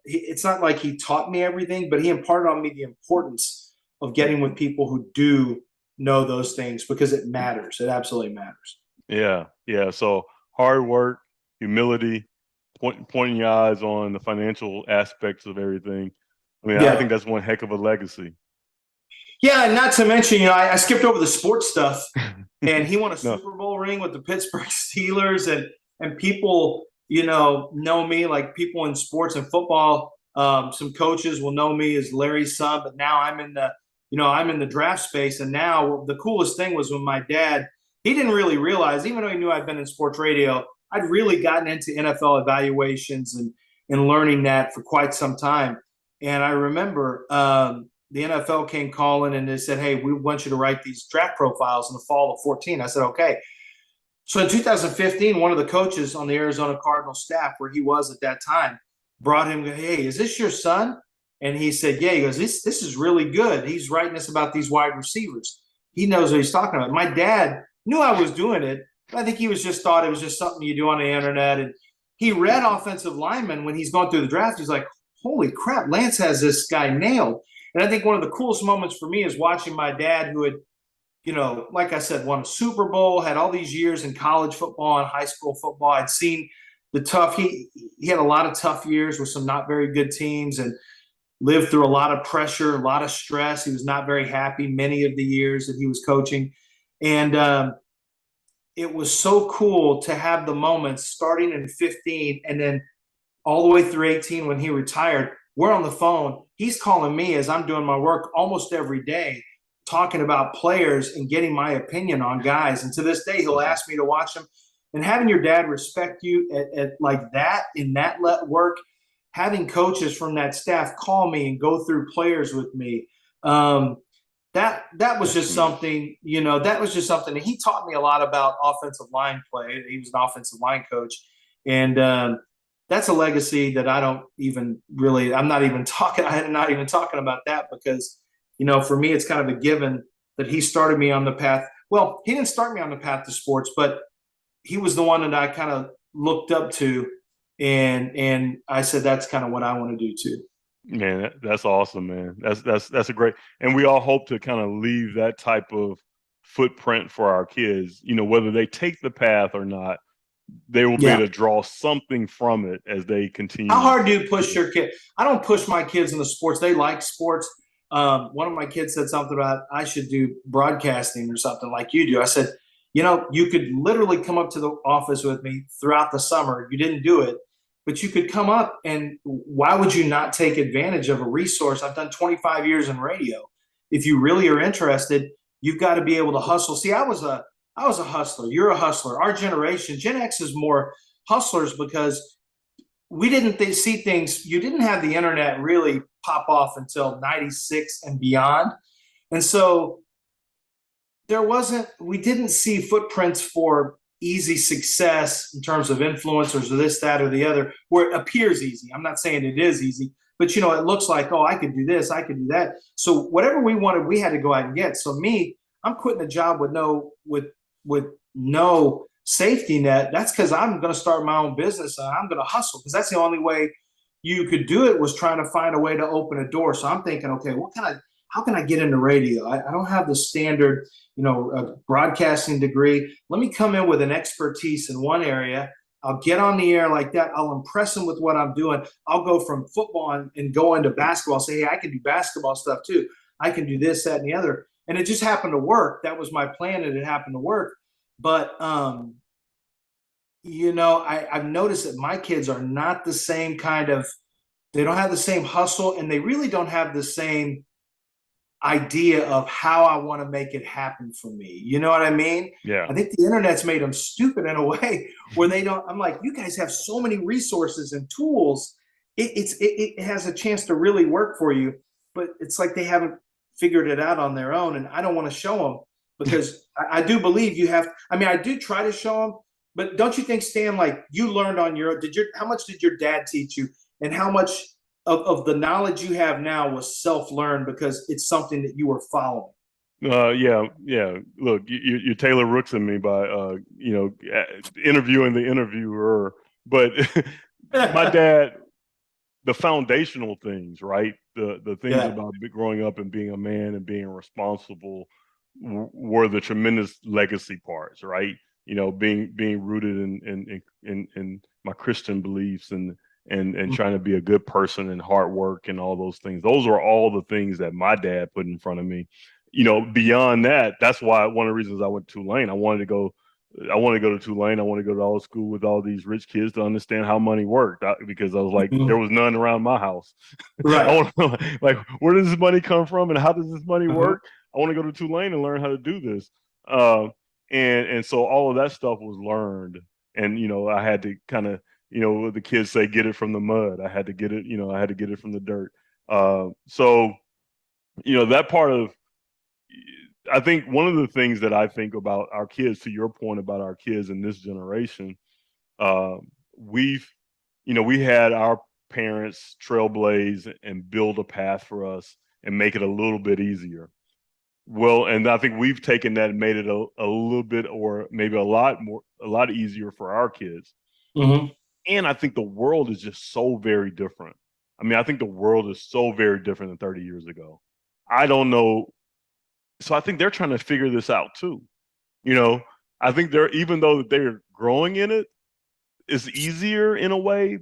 It's not like he taught me everything, but he imparted on me the importance of getting with people who do know those things, because it matters. It absolutely matters. Yeah. Yeah. So hard work, humility, pointing your eyes on the financial aspects of everything. I mean, I think that's one heck of a legacy. Yeah, and not to mention, I skipped over the sports stuff, and he won a Super Bowl ring with the Pittsburgh Steelers, and people, know me, like people in sports and football. Some coaches will know me as Larry's son, but now I'm in the draft space. And now the coolest thing was when my dad, he didn't really realize, even though he knew I'd been in sports radio, I'd really gotten into NFL evaluations and learning that for quite some time. And I remember the NFL came calling and they said, "Hey, we want you to write these draft profiles in the fall of 2014. I said, "Okay." So in 2015, one of the coaches on the Arizona Cardinals staff, where he was at that time, brought him, "Hey, is this your son?" And he said, "Yeah." He goes, this is really good. He's writing us about these wide receivers. He knows what he's talking about. My dad knew I was doing it. I think he thought it was just something you do on the internet. And he read offensive linemen when he's going through the draft. He's like, "Holy crap, Lance has this guy nailed." And I think one of the coolest moments for me is watching my dad, who had, like I said, won a Super Bowl, had all these years in college football and high school football. I'd seen the tough, he had a lot of tough years with some not very good teams and lived through a lot of pressure, a lot of stress. He was not very happy many of the years that he was coaching. And it was so cool to have the moments starting in 15 and then all the way through 18 when he retired. We're on the phone. He's calling me as I'm doing my work almost every day, talking about players and getting my opinion on guys. And to this day, he'll ask me to watch them. And having your dad respect you at like that, in that work, having coaches from that staff call me and go through players with me, that was just something, that was just something. And he taught me a lot about offensive line play. He was an offensive line coach. And that's a legacy that I don't even really, I'm not even talking about that, because, for me, it's kind of a given that he started me on the path. Well, he didn't start me on the path to sports, but he was the one that I kind of looked up to. And I said, that's kind of what I want to do too. Man, that's awesome, man. That's a great, and we all hope to kind of leave that type of footprint for our kids, whether they take the path or not. They will be able to draw something from it as they continue. How hard do you push your kid? I don't push my kids into sports. They like sports. One of my kids said something about I should do broadcasting or something like you do. I said, you could literally come up to the office with me throughout the summer. You didn't do it, but you could come up, and why would you not take advantage of a resource? I've done 25 years in radio. If you really are interested, you've got to be able to hustle. See, I was a hustler. You're a hustler. Our generation, Gen X, is more hustlers because we didn't see things. You didn't have the internet really pop off until 96 and beyond. And so we didn't see footprints for easy success in terms of influencers or this, that, or the other, where it appears easy. I'm not saying it is easy, but it looks like, oh, I could do this, I could do that. So whatever we wanted, we had to go out and get. So me, I'm quitting a job with no safety net. That's because I'm going to start my own business and I'm going to hustle, because that's the only way you could do it, was trying to find a way to open a door. So I'm thinking, okay, how can I get into radio? I don't have the standard, broadcasting degree. Let me come in with an expertise in one area. I'll get on the air like that. I'll impress them with what I'm doing. I'll go from football and go into basketball. Say, hey, I can do basketball stuff too. I can do this, that, and the other. And it just happened to work. That was my plan, and it happened to work. But, I've noticed that my kids are not the same they don't have the same hustle, and they really don't have the same idea of how I want to make it happen for me. You know what I mean? Yeah. I think the internet's made them stupid in a way where they don't. I'm like, you guys have so many resources and tools, it has a chance to really work for you, but it's like they haven't figured it out on their own. And I don't want to show them because I do believe you have. I mean, I do try to show them, but don't you think, Stan, like you learned on your, how much did your dad teach you, and how much of the knowledge you have now was self-learned because it's something that you were following? Yeah. Look, you're Taylor Rooksing me by, interviewing the interviewer. But my dad, the foundational things, right? The things Yeah. about growing up and being a man and being responsible were the tremendous legacy parts, right? Being rooted in my Christian beliefs and trying to be a good person and hard work and all those things. Those are all the things that my dad put in front of me. Beyond that, that's why one of the reasons I went to Tulane. I wanted to go to Tulane. I want to go to all school with all these rich kids to understand how money worked, because I was like, there was none around my house. Right. I want to like, where does this money come from and how does this money work? I want to go to Tulane and learn how to do this. And so all of that stuff was learned. And, I had to kind of, the kids say, get it from the mud. I had to get it, I had to get it from the dirt. So, that part of, I think one of the things that I think about our kids, to your point about our kids in this generation, we had our parents trailblaze and build a path for us and make it a little bit easier. Well, and I think we've taken that and made it a little bit, or maybe a lot easier for our kids. Mm-hmm. And I think the world is just so very different. I mean, I think the world is so very different than 30 years ago. I don't know. So I think they're trying to figure this out too. I think even though they're growing in it, it's easier in a way,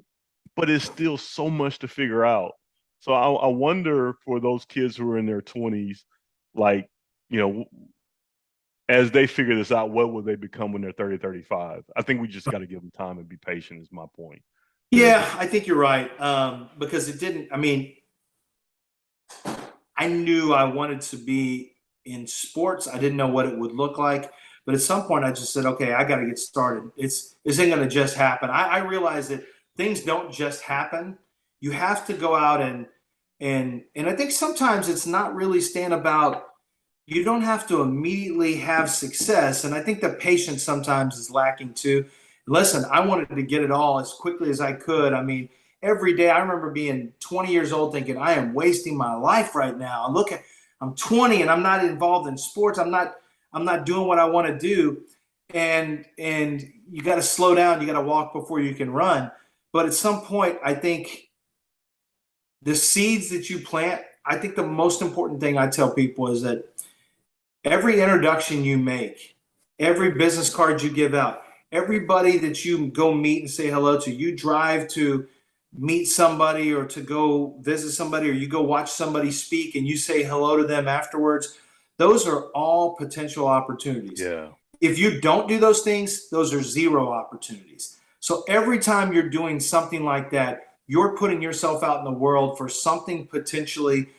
but it's still so much to figure out. So I wonder for those kids who are in their 20s, like, as they figure this out, what will they become when they're 30, 35? I think we just got to give them time and be patient is my point. Yeah, I think you're right. Because I knew I wanted to be in sports. I didn't know what it would look like. But at some point I just said, okay, I got to get started. This isn't going to just happen. I realized that things don't just happen. You have to go out and I think sometimes it's not really about, you don't have to immediately have success. And I think the patience sometimes is lacking too. Listen, I wanted to get it all as quickly as I could. I mean, every day I remember being 20 years old thinking, I am wasting my life right now. I'm 20 and I'm not involved in sports. I'm not doing what I want to do. And you got to slow down. You got to walk before you can run. But at some point, I think the seeds that you plant, I think the most important thing I tell people is that every introduction you make, every business card you give out, everybody that you go meet and say hello to, you drive to meet somebody or to go visit somebody, or you go watch somebody speak and you say hello to them afterwards, those are all potential opportunities. Yeah. If you don't do those things, those are zero opportunities. So every time you're doing something like that, you're putting yourself out in the world for something potentially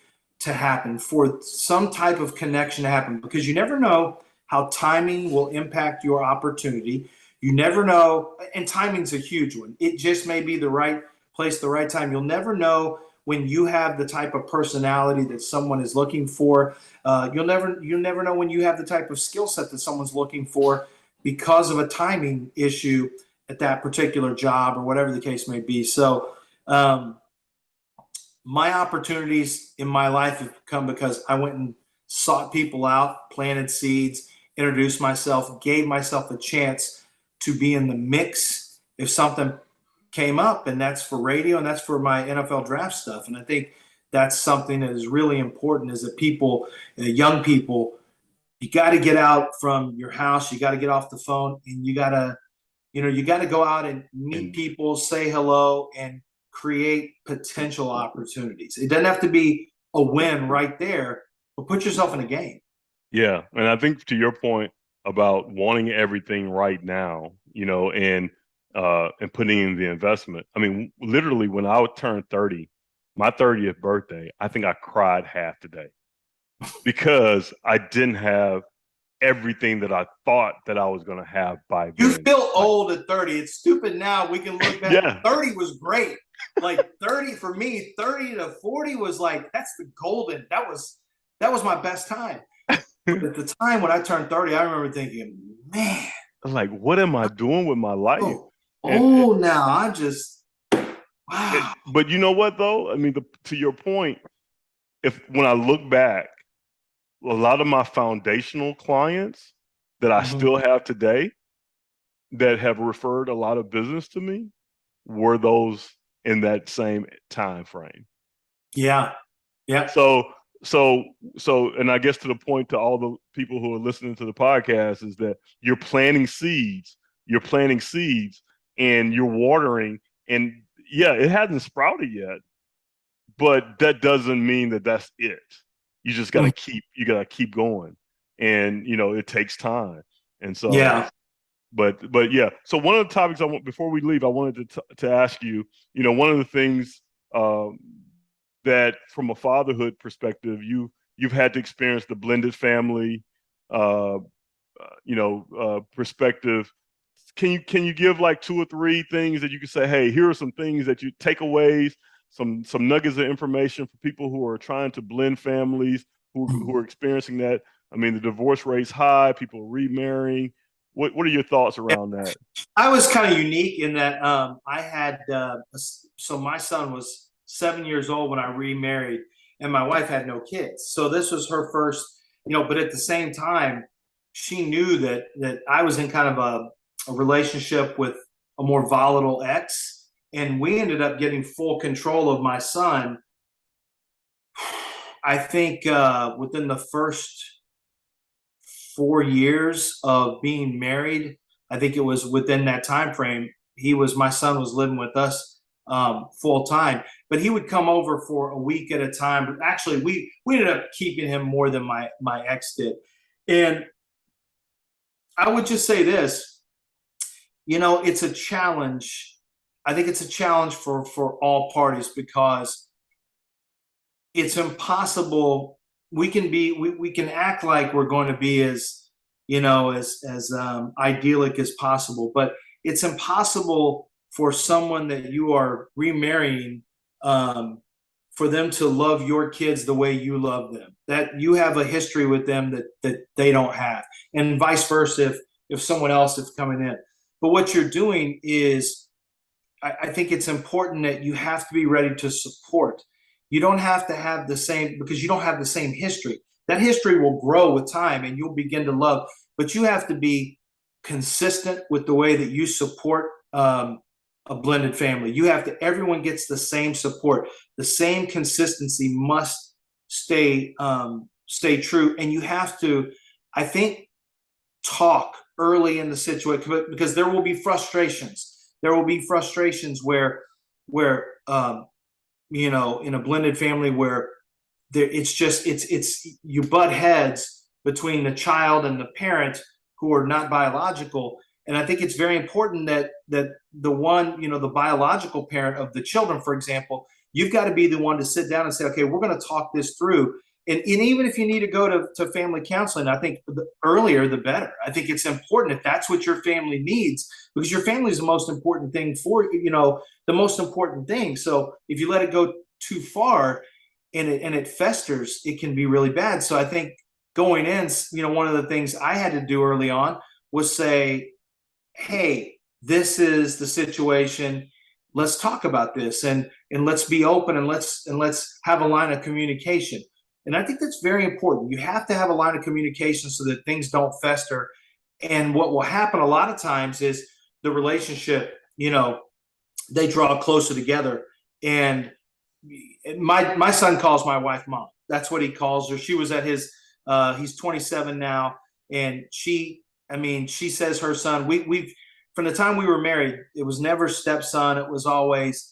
to happen, for some type of connection to happen, because you never know how timing will impact your opportunity. You never know, and timing's a huge one. It just may be the right place, the right time. You'll never know when you have the type of personality that someone is looking for. You'll never know when you have the type of skill set that someone's looking for because of a timing issue at that particular job or whatever the case may be. So my opportunities in my life have come because I went and sought people out, planted seeds, introduced myself, gave myself a chance to be in the mix if something came up, and that's for radio and that's for my NFL draft stuff. And I think that's something that is really important, is that people, young people, you got to get out from your house, you got to get off the phone, and you got to go out and meet people, say hello, and create potential opportunities. It doesn't have to be a win right there, but put yourself in a game. Yeah. And I think to your point about wanting everything right now, and putting in the investment. I mean, literally when I turned 30, my 30th birthday, I think I cried half the day because I didn't have everything that I thought that I was going to have by You then. feel old at 30. It's stupid now. We can look back. Yeah. 30 was great. Like 30 for me, 30 to 40 was like, that's the golden. That was my best time. But at the time when I turned 30, I remember thinking, man, Like, what am I doing with my life? Now I just, wow. But you know what, though? I mean, to your point, when I look back, a lot of my foundational clients that I still have today that have referred a lot of business to me were those in that same time frame. Yeah. Yeah. So, and I guess to the point to all the people who are listening to the podcast is that you're planting seeds, and you're watering, and yeah, it hasn't sprouted yet, but that doesn't mean that that's it. You just got to keep going, and it takes time. And so, yeah. But yeah. So one of the topics before we leave, I wanted to ask you. One of the things that, from a fatherhood perspective, you've had to experience the blended family, perspective. Can you give like 2 or 3 things that you can say, hey, here are some things that you takeaways, some nuggets of information for people who are trying to blend families, who are experiencing that? I mean, the divorce rate's high, people are remarrying. What are your thoughts around that? I was kind of unique in that I had so my son was 7 years old when I remarried, and my wife had no kids. So this was her first, but at the same time, she knew that I was in kind of a relationship with a more volatile ex, and we ended up getting full control of my son. I think within the first 4 years of being married, I think it was within that time frame, my son was living with us full time, but he would come over for a week at a time. But actually, we ended up keeping him more than my ex did. And I would just say this, it's a challenge. I think it's a challenge for all parties, because it's impossible. We can act like we're going to be as idyllic as possible, but it's impossible for someone that you are remarrying for them to love your kids the way you love them. That you have a history with them that they don't have, and vice versa if someone else is coming in. But what you're doing is, I think it's important that you have to be ready to support. You don't have to have the same, because you don't have the same history. That history will grow with time and you'll begin to love, but you have to be consistent with the way that you support a blended family. Everyone gets the same support. The same consistency must stay true. And you have to, I think, talk early in the situation, because there will be frustrations. There will be frustrations where in a blended family where it's you butt heads between the child and the parent who are not biological. And I think it's very important that the one, the biological parent of the children, for example, you've got to be the one to sit down and say, okay, we're going to talk this through. And even if you need to go to family counseling, I think the earlier the better. I think it's important if that's what your family needs, because your family is the most important thing the most important thing. So if you let it go too far and it festers, it can be really bad. So I think going in, one of the things I had to do early on was say, hey, this is the situation. Let's talk about this and let's be open and let's have a line of communication. And I think that's very important. You have to have a line of communication so that things don't fester. And what will happen a lot of times is the relationship, they draw closer together. And my son calls my wife mom. That's what he calls her. She was at his, he's 27 now. And she says her son, we've from the time we were married, it was never stepson. It was always,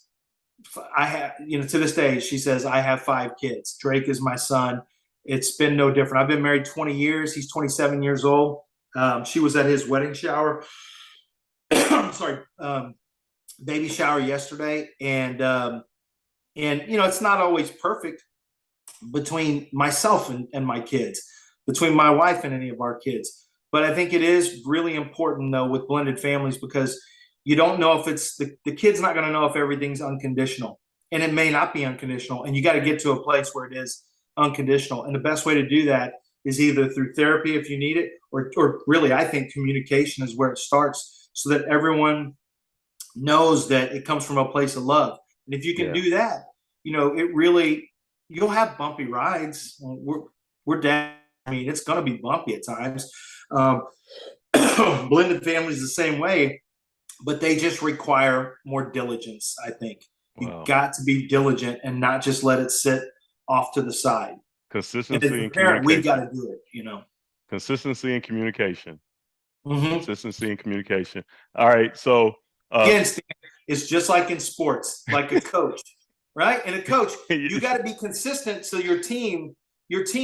to this day, she says, I have 5 kids. Drake is my son. It's been no different. I've been married 20 years. He's 27 years old. She was at his wedding shower. I'm sorry, baby shower yesterday. And it's not always perfect between myself and my kids. between my wife and any of our kids. But I think it is really important, though, with blended families, because you don't know if it's the kid's not going to know if everything's unconditional, and it may not be unconditional. And you got to get to a place where it is unconditional. And the best way to do that is either through therapy if you need it, or really, I think communication is where it starts, so that everyone knows that it comes from a place of love. And if you can do that, it really, you'll have bumpy rides. We're down. I mean, it's going to be bumpy at times. Blended families the same way, but they just require more diligence. I think you've got to be diligent and not just let it sit off to the side. Consistency and parent, we've got to do it. Consistency and communication. Mm-hmm. Consistency and communication. All right, so again, Stan, it's just like in sports, like a coach, right? And a coach, you got to be consistent so your team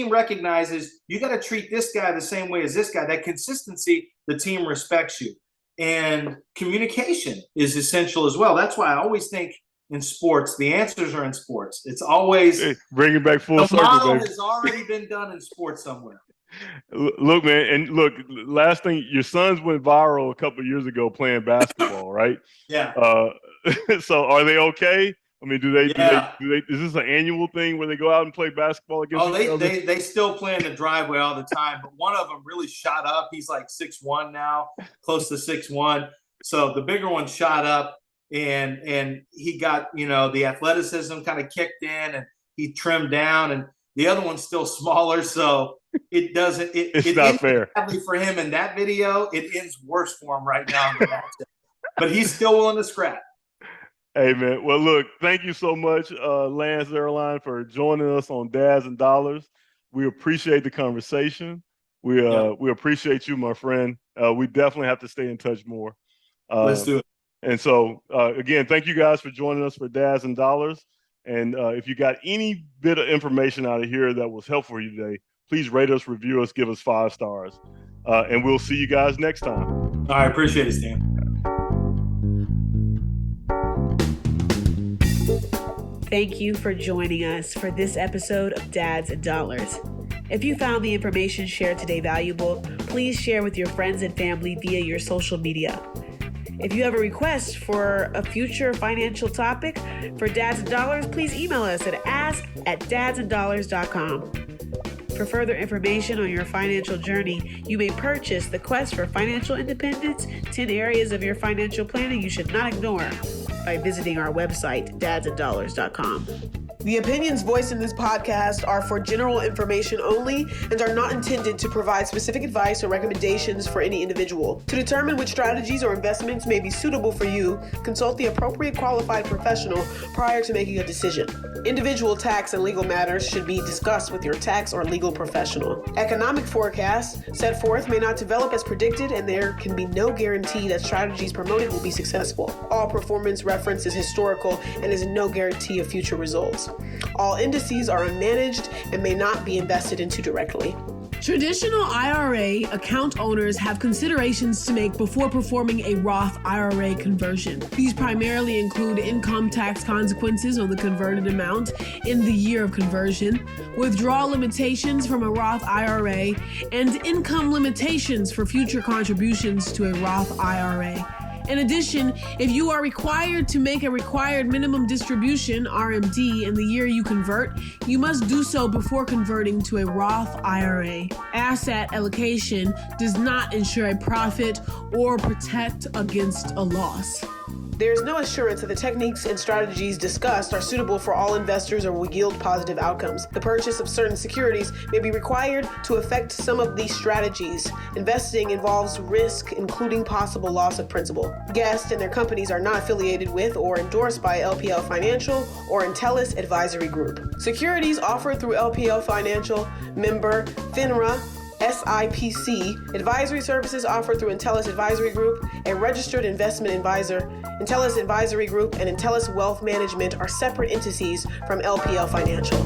recognizes you got to treat this guy the same way as this guy. That consistency, the team respects you. And communication is essential as well. That's why I always think in sports, the answers are in sports. It's always bring it back full circle. The model has already been done in sports somewhere. Look, man, last thing, your sons went viral a couple of years ago playing basketball, right? Yeah. So are they okay? I mean, do they, is this an annual thing where they go out and play basketball against each other? They still play in the driveway all the time, but one of them really shot up. He's like 6'1" now, close to 6'1". So the bigger one shot up, and he got, the athleticism kind of kicked in, and he trimmed down, and the other one's still smaller. So it doesn't, it's not fair. Badly for him in that video, it ends worse for him right now in the matchup. But he's still willing to scrap. Hey, man. Well, look, thank you so much, Lance Zierlein, for joining us on Dads and Dollars. We appreciate the conversation. We appreciate you, my friend. We definitely have to stay in touch more. Let's do it. And so, again, thank you guys for joining us for Dads and Dollars. And if you got any bit of information out of here that was helpful for you today, please rate us, review us, give us 5 stars. And we'll see you guys next time. All right. Appreciate it, Stan. Thank you for joining us for this episode of Dads and Dollars. If you found the information shared today valuable, please share with your friends and family via your social media. If you have a request for a future financial topic for Dads and Dollars, please email us at ask@dadsanddollars.com. For further information on your financial journey, you may purchase The Quest for Financial Independence, 10 areas of your financial planning you should not ignore, by visiting our website, dadsanddollars.com. The opinions voiced in this podcast are for general information only and are not intended to provide specific advice or recommendations for any individual. To determine which strategies or investments may be suitable for you, consult the appropriate qualified professional prior to making a decision. Individual tax and legal matters should be discussed with your tax or legal professional. Economic forecasts set forth may not develop as predicted, and there can be no guarantee that strategies promoted will be successful. All performance reference is historical and is no guarantee of future results. All indices are unmanaged and may not be invested into directly. Traditional IRA account owners have considerations to make before performing a Roth IRA conversion. These primarily include income tax consequences on the converted amount in the year of conversion, withdrawal limitations from a Roth IRA, and income limitations for future contributions to a Roth IRA. In addition, if you are required to make a required minimum distribution, RMD, in the year you convert, you must do so before converting to a Roth IRA. Asset allocation does not ensure a profit or protect against a loss. There is no assurance that the techniques and strategies discussed are suitable for all investors or will yield positive outcomes. The purchase of certain securities may be required to affect some of these strategies. Investing involves risk, including possible loss of principal. Guests and their companies are not affiliated with or endorsed by LPL Financial or Intellis Advisory Group. Securities offered through LPL Financial, member FINRA, SIPC. Advisory services offered through Intellis Advisory Group, a registered investment advisor. Intellis Advisory Group and Intellis Wealth Management are separate entities from LPL Financial.